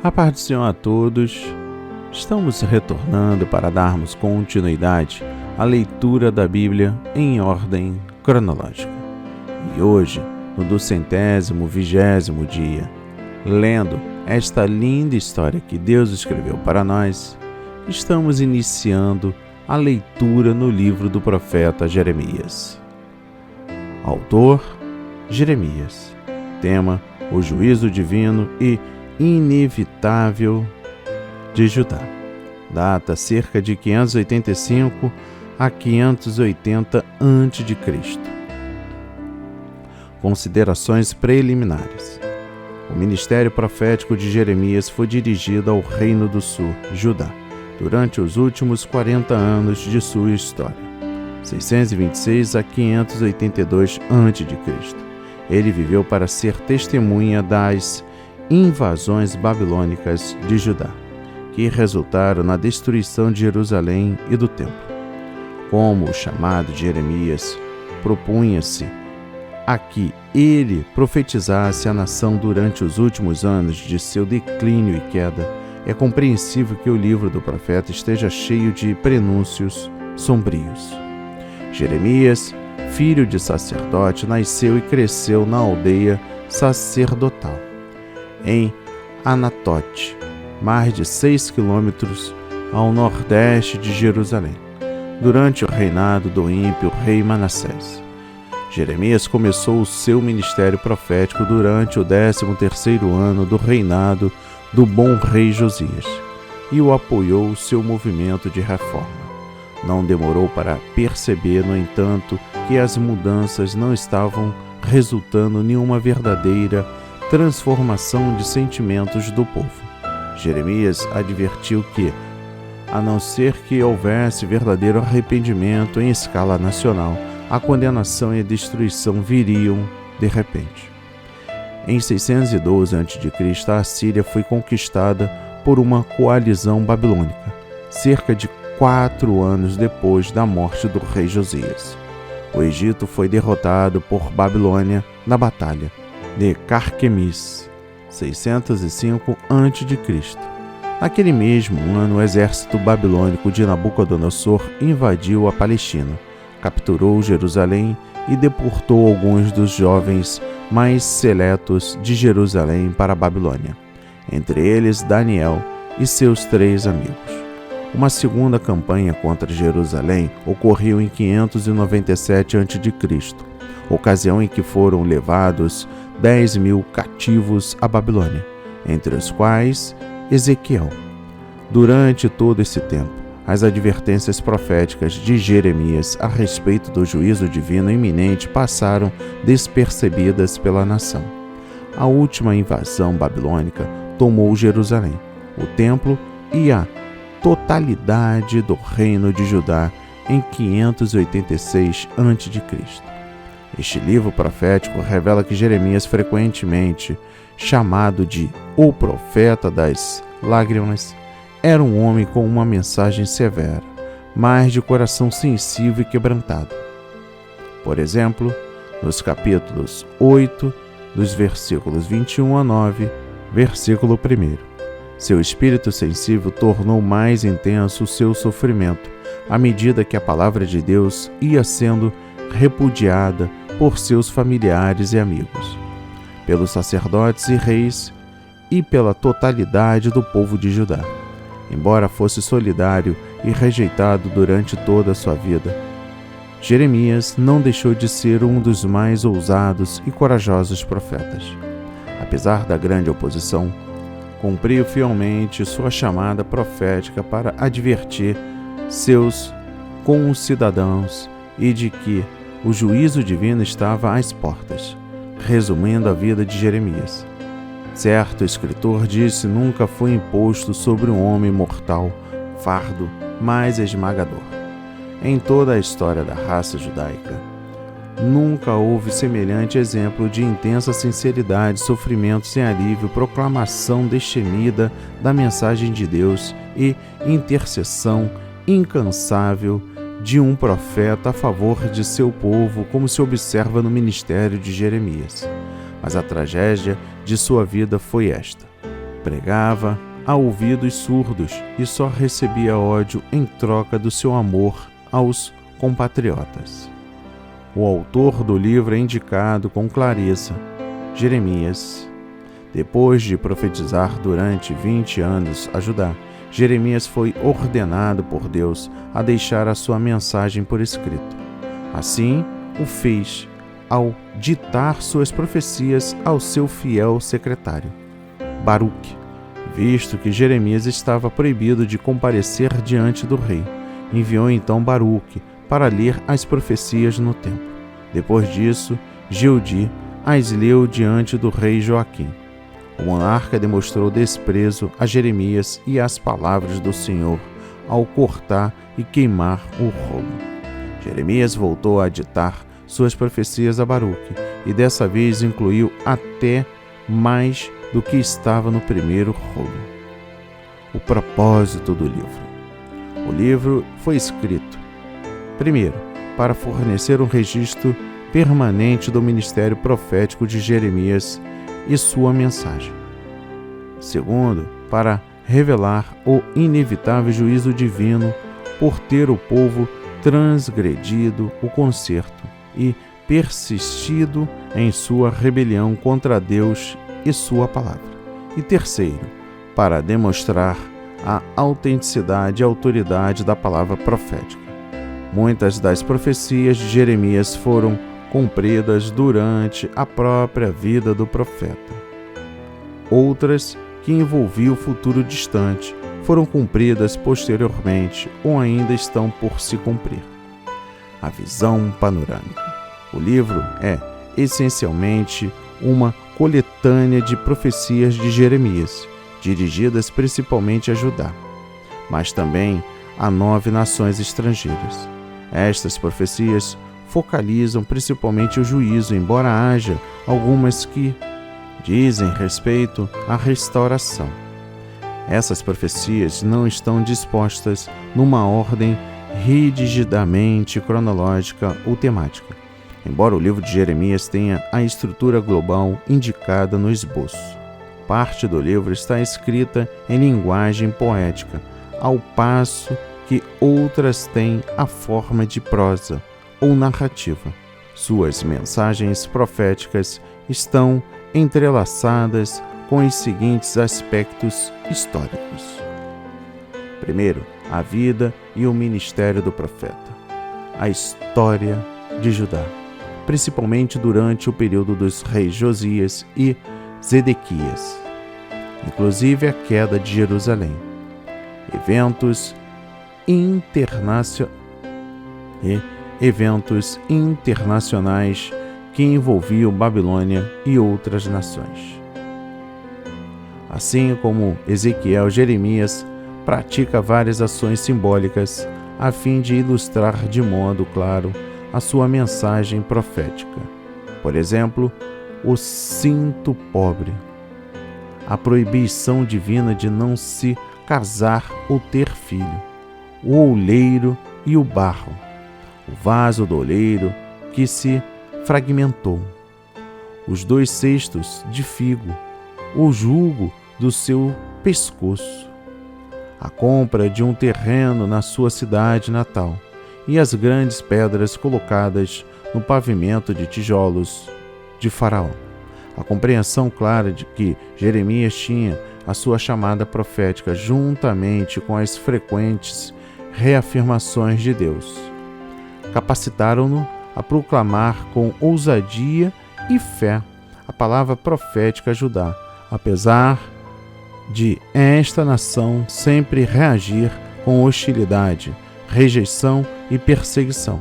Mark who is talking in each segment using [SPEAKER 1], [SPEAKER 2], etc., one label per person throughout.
[SPEAKER 1] A paz do Senhor a todos. Estamos retornando para darmos continuidade à leitura da Bíblia em ordem cronológica. E hoje, no 220º dia, lendo esta linda história que Deus escreveu para nós, estamos iniciando a leitura no livro do profeta Jeremias. Autor, Jeremias. Tema, o juízo divino e inevitável de Judá. Data cerca de 585 a 580 a.C. Considerações preliminares. O ministério profético de Jeremias foi dirigido ao Reino do Sul, Judá, durante os últimos 40 anos de sua história, 626 a 582 a.C. Ele viveu para ser testemunha das invasões babilônicas de Judá, que resultaram na destruição de Jerusalém e do templo. Como o chamado de Jeremias propunha-se a que ele profetizasse a nação durante os últimos anos de seu declínio e queda, é compreensível que o livro do profeta esteja cheio de prenúncios sombrios. Jeremias, filho de sacerdote, nasceu e cresceu na aldeia sacerdotal, em Anatote, mais de 6 quilômetros ao nordeste de Jerusalém, durante o reinado do ímpio rei Manassés. Jeremias começou o seu ministério profético durante o 13º ano do reinado do bom rei Josias e o apoiou o seu movimento de reforma. Não demorou para perceber, no entanto, que as mudanças não estavam resultando em nenhuma verdadeira transformação de sentimentos do povo. Jeremias advertiu que, a não ser que houvesse verdadeiro arrependimento em escala nacional, a condenação e a destruição viriam de repente. Em 612 a.C., a Síria foi conquistada por uma coalizão babilônica, cerca de 4 anos depois da morte do rei Josias. O Egito foi derrotado por Babilônia na Batalha de Carquemis, 605 a.C. Naquele mesmo ano, o exército babilônico de Nabucodonosor invadiu a Palestina, capturou Jerusalém e deportou alguns dos jovens mais seletos de Jerusalém para a Babilônia, entre eles Daniel e seus 3 amigos. Uma segunda campanha contra Jerusalém ocorreu em 597 a.C., ocasião em que foram levados 10.000 cativos à Babilônia, entre os quais Ezequiel. Durante todo esse tempo, as advertências proféticas de Jeremias a respeito do juízo divino iminente passaram despercebidas pela nação. A última invasão babilônica tomou Jerusalém, o templo e a totalidade do reino de Judá em 586 a.C. Este livro profético revela que Jeremias, frequentemente chamado de o profeta das lágrimas, era um homem com uma mensagem severa, mas de coração sensível e quebrantado. Por exemplo, nos capítulos 8, dos versículos 21 a 9, versículo 1, seu espírito sensível tornou mais intenso o seu sofrimento, à medida que a palavra de Deus ia sendo repudiada por seus familiares e amigos, pelos sacerdotes e reis e pela totalidade do povo de Judá. Embora fosse solidário e rejeitado durante toda a sua vida, Jeremias não deixou de ser um dos mais ousados e corajosos profetas. Apesar da grande oposição, cumpriu fielmente sua chamada profética para advertir seus concidadãos e de que o juízo divino estava às portas, resumindo a vida de Jeremias. Certo escritor disse: nunca foi imposto sobre um homem mortal fardo mais esmagador. Em toda a história da raça judaica, nunca houve semelhante exemplo de intensa sinceridade, sofrimento sem alívio, proclamação destemida da mensagem de Deus e intercessão incansável de um profeta a favor de seu povo, como se observa no ministério de Jeremias. Mas a tragédia de sua vida foi esta: Pregava a ouvidos surdos e só recebia ódio em troca do seu amor aos compatriotas. O autor do livro é indicado com clareza: Jeremias. Depois de profetizar durante 20 anos a Judá, Jeremias foi ordenado por Deus a deixar a sua mensagem por escrito. Assim, o fez ao ditar suas profecias ao seu fiel secretário, Baruque, visto que Jeremias estava proibido de comparecer diante do rei. Enviou então Baruque para ler as profecias no templo. Depois disso, Giudi as leu diante do rei Joaquim. O monarca demonstrou desprezo a Jeremias e às palavras do Senhor ao cortar e queimar o rolo. Jeremias voltou a ditar suas profecias a Baruque e dessa vez incluiu até mais do que estava no primeiro rolo. O propósito do livro. O livro foi escrito, primeiro, para fornecer um registro permanente do ministério profético de Jeremias e sua mensagem. Segundo, para revelar o inevitável juízo divino por ter o povo transgredido o concerto e persistido em sua rebelião contra Deus e sua palavra. E terceiro, para demonstrar a autenticidade e autoridade da palavra profética. Muitas das profecias de Jeremias foram cumpridas durante a própria vida do profeta. Outras, que envolviam o futuro distante, foram cumpridas posteriormente ou ainda estão por se cumprir. A visão panorâmica. O livro é, essencialmente, uma coletânea de profecias de Jeremias, dirigidas principalmente a Judá, mas também a 9 nações estrangeiras. Estas profecias focalizam principalmente o juízo, embora haja algumas que dizem respeito à restauração. Essas profecias não estão dispostas numa ordem rigidamente cronológica ou temática, embora o livro de Jeremias tenha a estrutura global indicada no esboço. Parte do livro está escrita em linguagem poética, ao passo que outras têm a forma de prosa ou narrativa. Suas mensagens proféticas estão entrelaçadas com os seguintes aspectos históricos. Primeiro, a vida e o ministério do profeta. A história de Judá, principalmente durante o período dos reis Josias e Zedequias, inclusive a queda de Jerusalém. Eventos internacionais que envolviam Babilônia e outras nações. Assim como Ezequiel, Jeremias pratica várias ações simbólicas a fim de ilustrar de modo claro a sua mensagem profética. Por exemplo, o cinto pobre, a proibição divina de não se casar ou ter filho, o oleiro e o barro, o vaso do oleiro que se fragmentou, os 2 cestos de figo, o jugo do seu pescoço, a compra de um terreno na sua cidade natal e as grandes pedras colocadas no pavimento de tijolos de Faraó. A compreensão clara de que Jeremias tinha a sua chamada profética juntamente com as frequentes reafirmações de Deus capacitaram-no a proclamar com ousadia e fé a palavra profética a Judá, apesar de esta nação sempre reagir com hostilidade, rejeição e perseguição.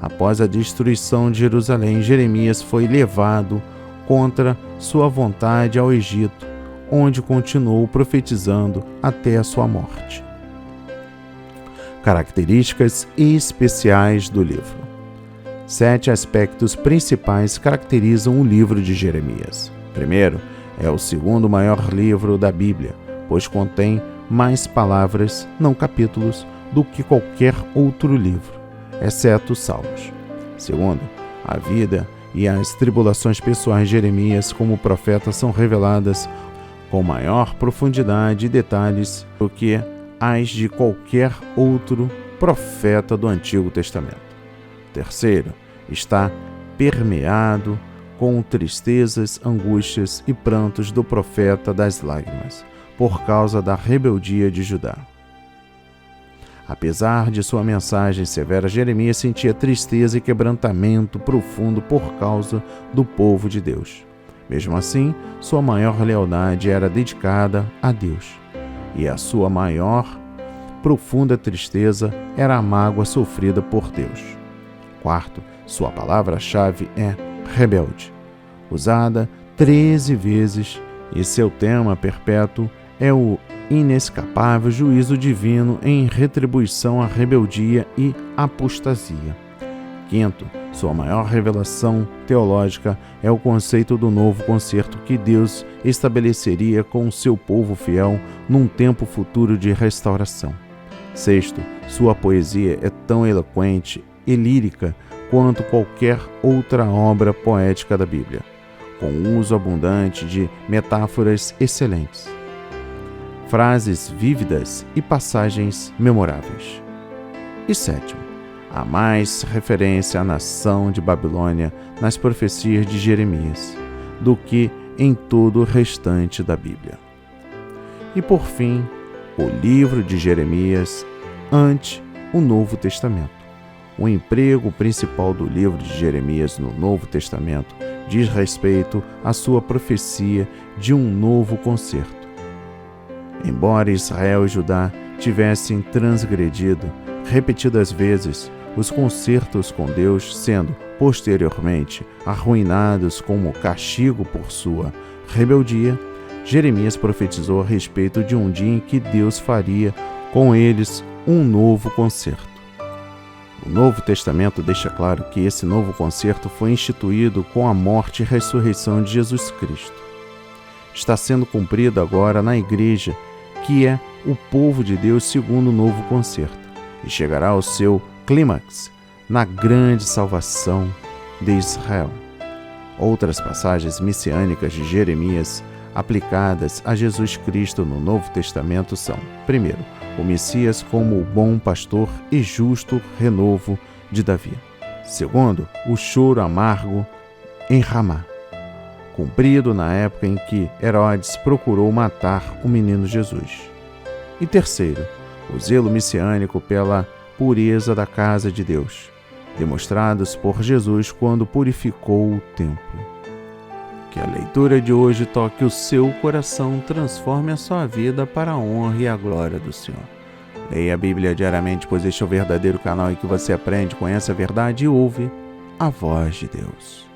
[SPEAKER 1] Após a destruição de Jerusalém, Jeremias foi levado contra sua vontade ao Egito, onde continuou profetizando até a sua morte. Características especiais do livro. 7 aspectos principais caracterizam o livro de Jeremias. Primeiro, é o segundo maior livro da Bíblia, pois contém mais palavras, não capítulos, do que qualquer outro livro, exceto os Salmos. Segundo, a vida e as tribulações pessoais de Jeremias como profeta são reveladas com maior profundidade e detalhes do que as de qualquer outro profeta do Antigo Testamento. Terceiro, está permeado com tristezas, angústias e prantos do profeta das lágrimas, por causa da rebeldia de Judá. Apesar de sua mensagem severa, Jeremias sentia tristeza e quebrantamento profundo por causa do povo de Deus. Mesmo assim, sua maior lealdade era dedicada a Deus, e a sua maior profunda tristeza era a mágoa sofrida por Deus. Quarto, sua palavra-chave é rebelde, usada 13 vezes, e seu tema perpétuo é o inescapável juízo divino em retribuição à rebeldia e apostasia. Quinto, sua maior revelação teológica é o conceito do novo concerto que Deus estabeleceria com o seu povo fiel num tempo futuro de restauração. Sexto, sua poesia é tão eloquente e lírica quanto qualquer outra obra poética da Bíblia, com uso abundante de metáforas excelentes, frases vívidas e passagens memoráveis. E sétimo, há mais referência à nação de Babilônia nas profecias de Jeremias do que em todo o restante da Bíblia. E por fim, o livro de Jeremias ante o Novo Testamento. O emprego principal do livro de Jeremias no Novo Testamento diz respeito à sua profecia de um novo concerto. Embora Israel e Judá tivessem transgredido repetidas vezes os concertos com Deus, sendo posteriormente arruinados como castigo por sua rebeldia, Jeremias profetizou a respeito de um dia em que Deus faria com eles um novo concerto. O Novo Testamento deixa claro que esse novo concerto foi instituído com a morte e ressurreição de Jesus Cristo. Está sendo cumprido agora na Igreja, que é o povo de Deus segundo o novo concerto, e chegará ao seu clímax na grande salvação de Israel. Outras passagens messiânicas de Jeremias aplicadas a Jesus Cristo no Novo Testamento são: primeiro, o Messias como o bom pastor e justo renovo de Davi. Segundo, o choro amargo em Ramá, cumprido na época em que Herodes procurou matar o menino Jesus. E terceiro, o zelo messiânico pela pureza da casa de Deus, demonstrados por Jesus quando purificou o templo. Que a leitura de hoje toque o seu coração, transforme a sua vida para a honra e a glória do Senhor. Leia a Bíblia diariamente, pois este é o verdadeiro canal em que você aprende, conhece a verdade e ouve a voz de Deus.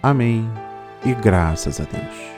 [SPEAKER 1] Amém e graças a Deus.